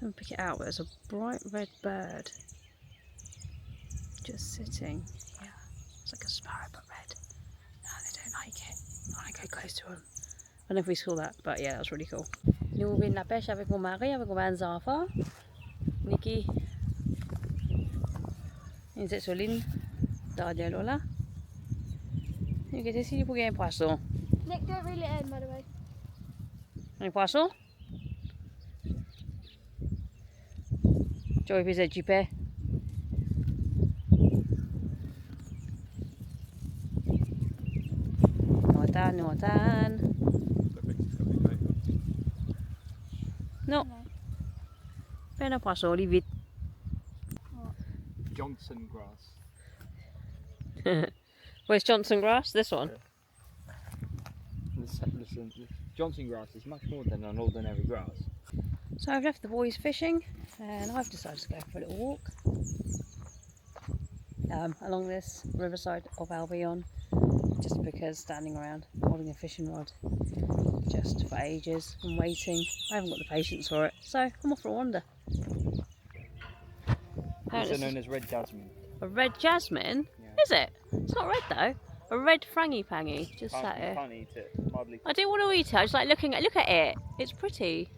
And pick it out, but there's a bright red bird just sitting. Yeah, it's like a sparrow but red. No, they don't like it. I want to go close to them. I don't know if we saw that, but yeah, that's really cool. Nous venons de la pêche avec mon mari, avec mes enfants. Nikki, il est sur l'île derrière là. Il est ici pour gagner un poisson. Nick, don't reel it in, by the way. Un poisson? Joey faisait du pain. Nuatan. Non. Fais un poisson, allez vite. Johnson grass. Where's Johnson grass? This one? Listen, Johnson grass is much more than an ordinary grass. So I've left the boys fishing and I've decided to go for a little walk along this riverside of Albion, just because standing around holding a fishing rod just for ages and waiting, I haven't got the patience for it, so I'm off for a wander. Also known as red jasmine. A red jasmine? Yeah. Is it? It's not red though. A red frangipangi just sat here. Can't eat it. Hardly. I do want to eat it. I just like looking at. Look at it. It's pretty.